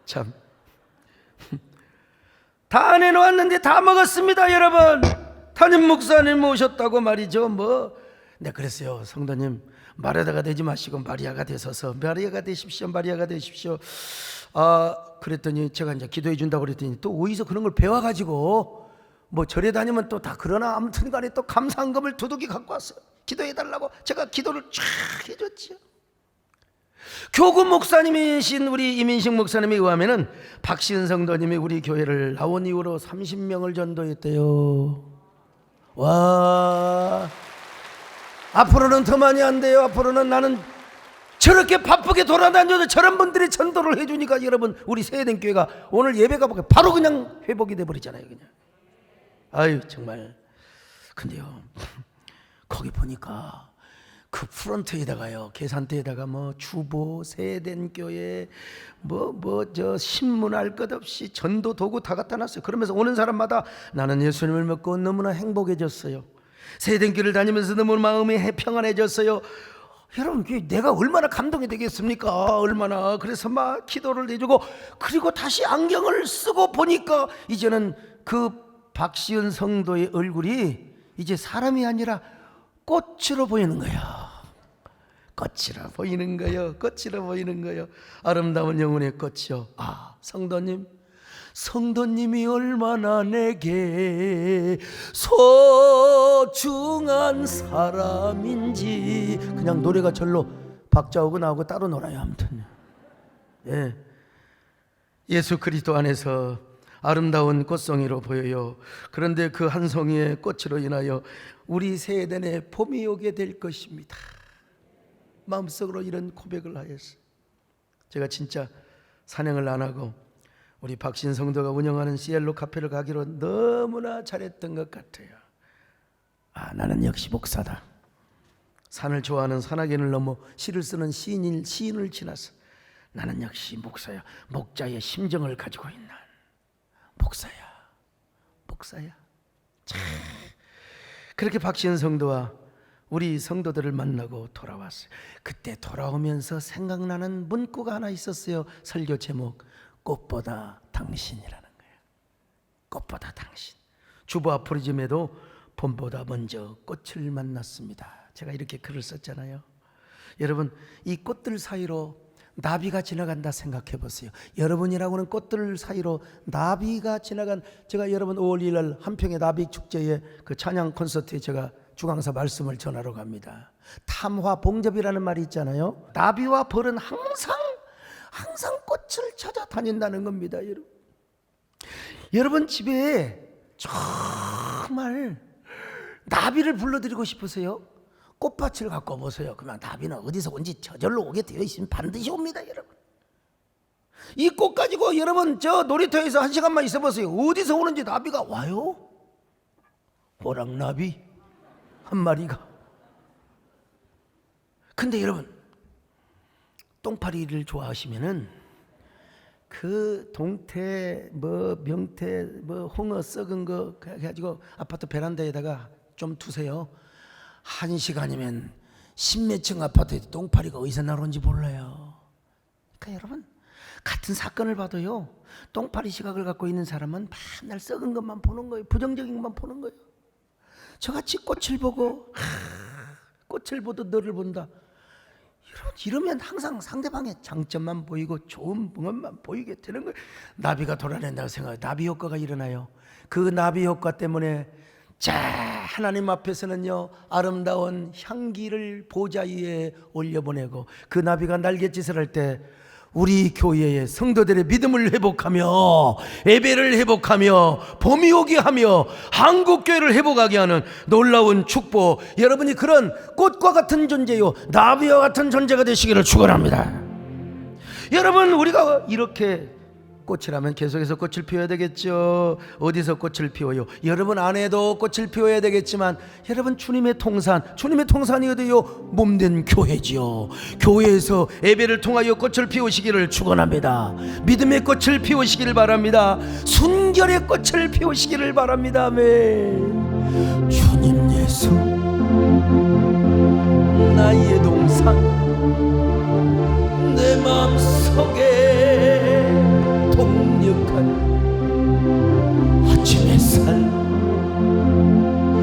참. 다 내놓았는데 다 먹었습니다, 여러분. 담임 목사님 오셨다고 말이죠. 네, 그랬어요. 성도님 마르다가 되지 마시고 마리아가 되소서. 마리아가 되십시오. 마리아가 되십시오. 그랬더니 제가 이제 기도해 준다고 그랬더니 또 어디서 그런 걸 배워가지고 절에 다니면 또 다 그러나 아무튼 간에 또 감사한금을 두둑이 갖고 왔어요. 기도해 달라고 제가 기도를 쫙 해줬죠. 교구 목사님이신 우리 이민식 목사님에 의하면은 박시은 성도님이 우리 교회를 나온 이후로 30명을 전도했대요. 와, 앞으로는 더 많이 안 돼요. 앞으로는 나는 저렇게 바쁘게 돌아다녀도 저런 분들이 전도를 해주니까 여러분 우리 세대된 교회가 오늘 예배가 바로 그냥 회복이 돼버리잖아요. 그냥 아유 정말. 근데요 거기 보니까 그 프론트에다가요 계산대에다가 주보 세대된 교회 저 신문할 것 없이 전도 도구 다 갖다 놨어요. 그러면서 오는 사람마다 나는 예수님을 믿고 너무나 행복해졌어요. 세대된 교회를 다니면서 너무 마음이 평안해졌어요. 여러분 내가 얼마나 감동이 되겠습니까? 얼마나. 그래서 막 기도를 내주고 그리고 다시 안경을 쓰고 보니까 이제는 그 박시은 성도의 얼굴이 이제 사람이 아니라 꽃으로 보이는 거예요. 꽃이라 보이는 거예요. 꽃이라 보이는 거예요. 아름다운 영혼의 꽃이요. 성도님이 얼마나 내게 소중한 사람인지. 그냥 노래가 절로 박자하고 나하고 따로 놀아요. 아무튼 예. 예수 그리스도 안에서 아름다운 꽃송이로 보여요. 그런데 그 한 송이의 꽃으로 인하여 우리 세대에 봄이 오게 될 것입니다. 마음속으로 이런 고백을 하였어요. 제가 진짜 산행을 안 하고 우리 박신 성도가 운영하는 시엘로 카페를 가기로 너무나 잘했던 것 같아요. 나는 역시 목사다. 산을 좋아하는 산악인을 넘어 시를 쓰는 시인을 지나서 나는 역시 목사야. 목자의 심정을 가지고 있는 목사야. 참. 그렇게 박신 성도와 우리 성도들을 만나고 돌아왔어요. 그때 돌아오면서 생각나는 문구가 하나 있었어요. 설교 제목 꽃보다 당신이라는 거예요. 꽃보다 당신. 주보 아포리즘에도 봄보다 먼저 꽃을 만났습니다. 제가 이렇게 글을 썼잖아요. 여러분 이 꽃들 사이로 나비가 지나간다 생각해 보세요. 여러분이라고는 꽃들 사이로 나비가 지나간. 제가 여러분 5월 2일 날 한평의 나비 축제에 그 찬양 콘서트에 제가 주강사 말씀을 전하러 갑니다. 탐화 봉접이라는 말이 있잖아요. 나비와 벌은 항상 꽃을 찾아다닌다는 겁니다. 여러분 집에 정말 나비를 불러드리고 싶으세요? 꽃밭을 갖고 보세요. 그러면 나비는 어디서 온지 저절로 오게 되어 있으면 반드시 옵니다. 여러분 이 꽃 가지고 여러분 저 놀이터에서 1시간만 있어 보세요. 어디서 오는지 나비가 와요. 호랑나비 한 마리가 근데 여러분, 똥파리를 좋아하시면은 그 동태 명태 홍어 썩은 거 해가지고 아파트 베란다에다가 좀 두세요. 1시간이면 10몇 층 아파트에 똥파리가 어디서 나오는지 몰라요. 그러니까 여러분, 같은 사건을 봐도요, 똥파리 시각을 갖고 있는 사람은 맨날 썩은 것만 보는 거예요. 부정적인 것만 보는 거예요. 저같이 꽃을 보고 꽃을 보듯 너를 본다. 이러면 항상 상대방의 장점만 보이고 좋은 것만 보이게 되는 거예요. 나비가 돌아낸다고 생각해요. 나비 효과가 일어나요. 그 나비 효과 때문에 하나님 앞에서는요, 아름다운 향기를 보좌 위에 올려보내고, 그 나비가 날갯짓을 할 때 우리 교회의 성도들의 믿음을 회복하며 예배를 회복하며 봄이 오게 하며 한국교회를 회복하게 하는 놀라운 축복, 여러분이 그런 꽃과 같은 존재요, 나비와 같은 존재가 되시기를 축원합니다. 여러분, 우리가 이렇게 꽃이라면 계속해서 꽃을 피워야 되겠죠. 어디서 꽃을 피워요? 여러분 안에도 꽃을 피워야 되겠지만, 여러분 주님의 통산이 어디요? 몸된 교회지요. 교회에서 예배를 통하여 꽃을 피우시기를 축원합니다. 믿음의 꽃을 피우시기를 바랍니다. 순결의 꽃을 피우시기를 바랍니다. 아멘. 주님 예수, 나의 동산, 내 마음속에 동력한 아침 햇살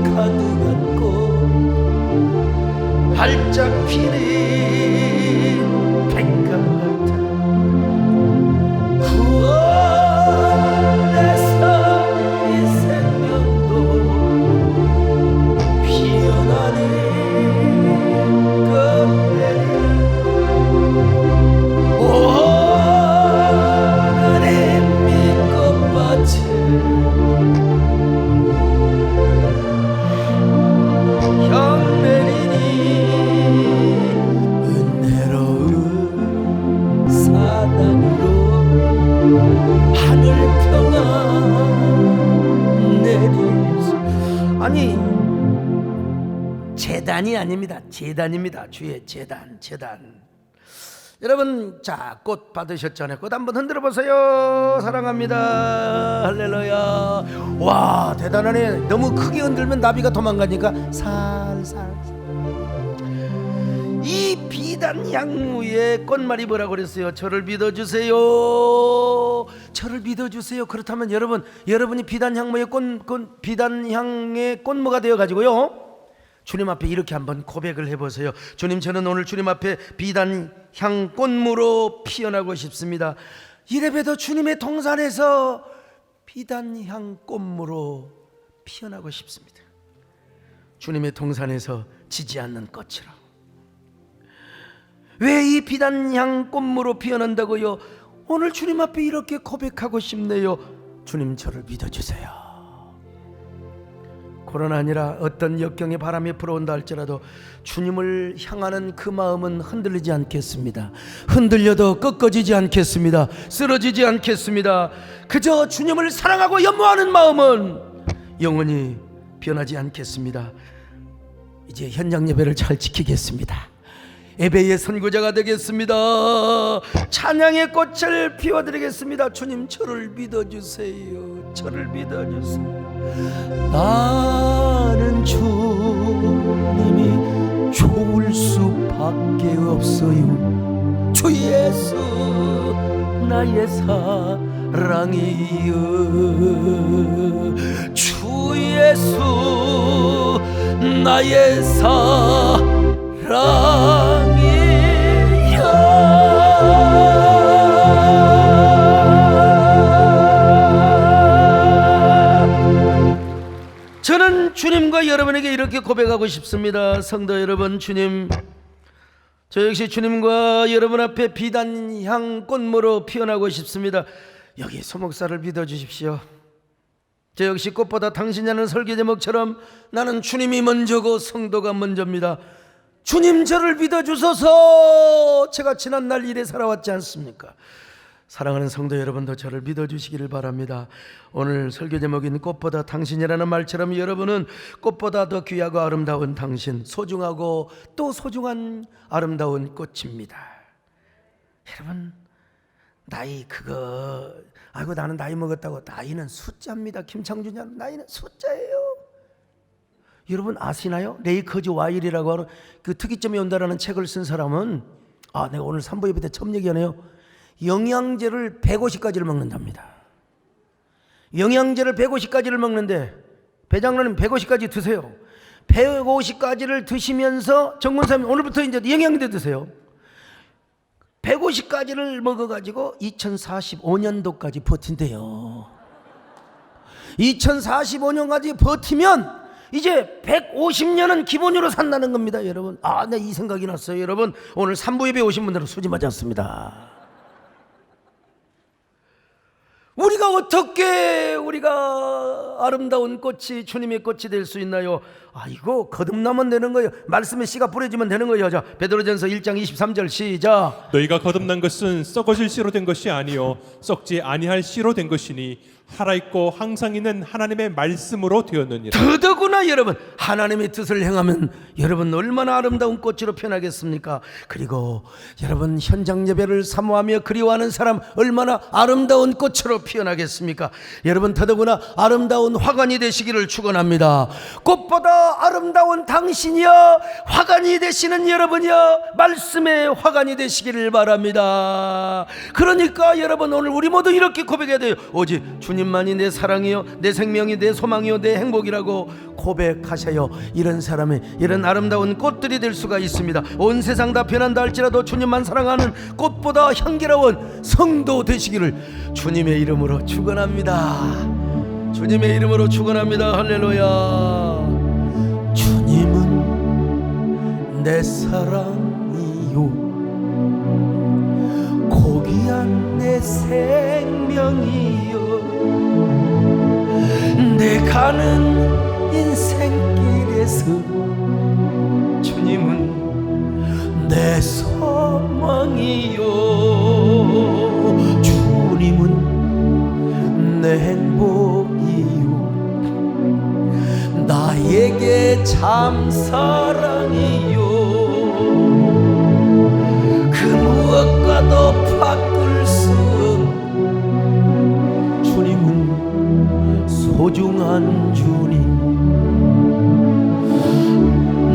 가득한 꽃, 활짝 피는 백합 같은 그 안에서 이 생명도 피어나는 꽃들이 아니, 재단이 아닙니다. 재단입니다. 주의 재단. 여러분, 자, 꽃 받으셨잖아요. 꽃 한번 흔들어 보세요. 사랑합니다. 할렐루야. 와, 대단하네. 너무 크게 흔들면 나비가 도망가니까 살살. 이 비단 향무의 꽃말이 뭐라고 그랬어요? 저를 믿어주세요. 저를 믿어주세요. 그렇다면 여러분이 비단 향무의 비단 향의 꽃무가 되어 가지고요, 주님 앞에 이렇게 한번 고백을 해보세요. 주님, 저는 오늘 주님 앞에 비단 향 꽃무로 피어나고 싶습니다. 이래봬도 주님의 동산에서 비단 향 꽃무로 피어나고 싶습니다. 주님의 동산에서 지지 않는 꽃이라. 왜 이 비단 향 꽃무로 피어난다고요? 오늘 주님 앞에 이렇게 고백하고 싶네요. 주님, 저를 믿어주세요. 코로나 아니라 어떤 역경의 바람이 불어온다 할지라도 주님을 향하는 그 마음은 흔들리지 않겠습니다. 흔들려도 꺾어지지 않겠습니다. 쓰러지지 않겠습니다. 그저 주님을 사랑하고 연모하는 마음은 영원히 변하지 않겠습니다. 이제 현장 예배를 잘 지키겠습니다. 예배의 선구자가 되겠습니다. 찬양의 꽃을 피워드리겠습니다. 주님, 저를 믿어주세요. 저를 믿어주세요. 나는 주님이 좋을 수밖에 없어요. 주 예수, 나의 사랑이여. 주 예수, 나의 사랑이여. 저는 주님과 여러분에게 이렇게 고백하고 싶습니다. 성도 여러분, 주님, 저 역시 주님과 여러분 앞에 비단향 꽃무로 피어나고 싶습니다. 여기 소목사를 믿어주십시오. 저 역시 꽃보다 당신이 하는 설교 제목처럼 나는 주님이 먼저고 성도가 먼저입니다. 주님, 저를 믿어주소서. 제가 지난날 이래 살아왔지 않습니까? 사랑하는 성도 여러분도 저를 믿어주시기를 바랍니다. 오늘 설교 제목인 꽃보다 당신이라는 말처럼 여러분은 꽃보다 더 귀하고 아름다운 당신, 소중하고 또 소중한 아름다운 꽃입니다. 여러분, 나이 그거 아이고 나는 나이 먹었다고, 나이는 숫자입니다. 김창준 양, 나이는 숫자예요. 여러분 아시나요? 레이커즈 와일이라고 하는 그 특이점이 온다라는 책을 쓴 사람은, 내가 오늘 3부 예배 때 처음 얘기하네요. 영양제를 150가지를 먹는답니다. 영양제를 150가지를 먹는데, 배장로님 150가지 드세요. 150가지를 드시면서 정권사님 오늘부터 이제 영양제 드세요. 150가지를 먹어가지고 2045년도까지 버틴대요. 2045년까지 버티면 이제 150년은 기본으로 산다는 겁니다. 여러분, 네, 이 생각이 났어요. 여러분, 오늘 3부 예배 오신 분들은 소집하지 않습니다. 우리가 어떻게 우리가 아름다운 꽃이, 주님의 꽃이 될 수 있나요? 이거 거듭나면 되는 거예요. 말씀에 씨가 뿌려지면 되는 거예요. 자, 베드로전서 1장 23절 시작. 너희가 거듭난 것은 썩어질 씨로 된 것이 아니요 썩지 아니할 씨로 된 것이니 살아있고 항상 있는 하나님의 말씀으로 되었느니라. 더더구나 여러분, 하나님의 뜻을 행하면 여러분 얼마나 아름다운 꽃으로 변하겠습니까? 그리고 여러분 현장 예배를 사모하며 그리워하는 사람 얼마나 아름다운 꽃으로 피어나겠습니까? 여러분 더더구나 아름다운 화관이 되시기를 축원합니다. 꽃보다 아름다운 당신이여, 화관이 되시는 여러분이여, 말씀의 화관이 되시기를 바랍니다. 그러니까 여러분 오늘 우리 모두 이렇게 고백해야 돼요. 오직 주님만이 내 사랑이요, 내 생명이, 내 소망이요, 내 행복이라고 고백하셔요. 이런 사람의 이런 아름다운 꽃들이 될 수가 있습니다. 온 세상 다 변한다 할지라도 주님만 사랑하는 꽃보다 향기로운 성도 되시기를 주님의 이름으로 축원합니다. 주님의 이름으로 축원합니다. 할렐루야. 주님은 내 사랑이요, 고귀한 내 생명이요, 내 가는 인생길에서 주님은 내 소망이요, 주님은 내 행복이요, 나에게 참 사랑이요, 그 무엇과도 바꿀 수 없는 주님은 소중한 주님.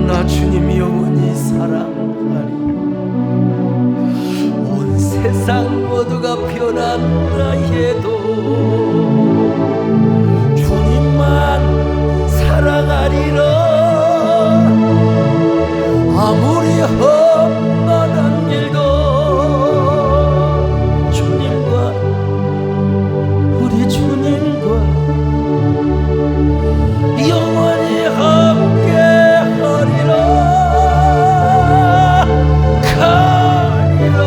나 주님 영원히 사랑하리. 온 세상 모두가 변한다 해도 주님만 사랑하리라. 아무리 험난한 길도 주님과, 우리 주님과 영원히 함께 하리라. 가리라.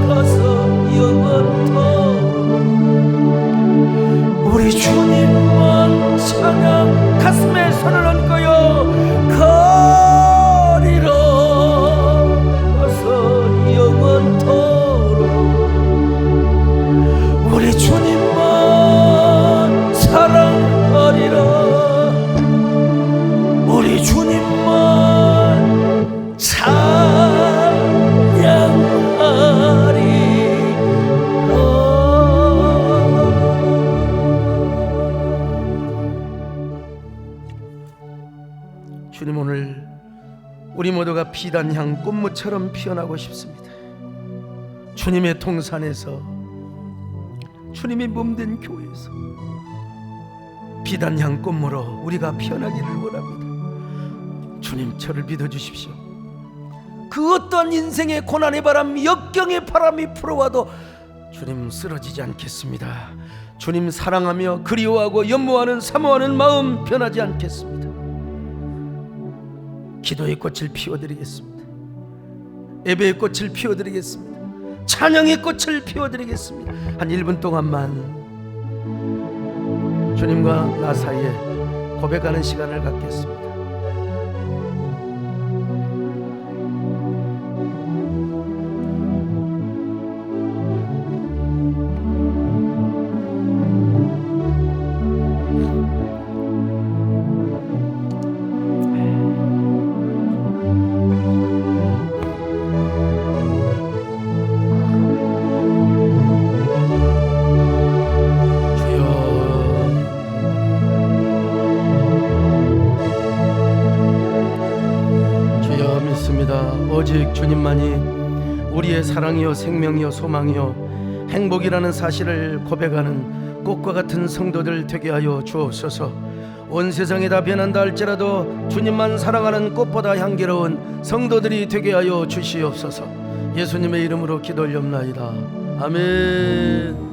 가서 영원토록 우리 주님만 찬양. 가슴에 손을 얹고요. 가리라. 가서 영원토록 우리 주님만 사랑하리라. 우리 주님만 찬양하리라. 주님, 오늘 우리 모두가 비단향 꽃무처럼 피어나고 싶습니다. 주님의 동산에서, 주님의 몸된 교회에서 비단향 꽃무로 우리가 피어나기를 원합니다. 주님, 저를 믿어주십시오. 그 어떠한 인생의 고난의 바람, 역경의 바람이 불어와도 주님 쓰러지지 않겠습니다. 주님 사랑하며 그리워하고 연모하는 사모하는 마음 변하지 않겠습니다. 기도의 꽃을 피워드리겠습니다. 예배의 꽃을 피워드리겠습니다. 찬양의 꽃을 피워드리겠습니다. 한 1분 동안만 주님과 나 사이에 고백하는 시간을 갖겠습니다. 믿습니다. 오직 주님만이 우리의 사랑이요 생명이요 소망이요 행복이라는 사실을 고백하는 꽃과 같은 성도들 되게 하여 주옵소서. 온 세상이 다 변한다 할지라도 주님만 사랑하는 꽃보다 향기로운 성도들이 되게 하여 주시옵소서. 예수님의 이름으로 기도 올렵나이다. 아멘.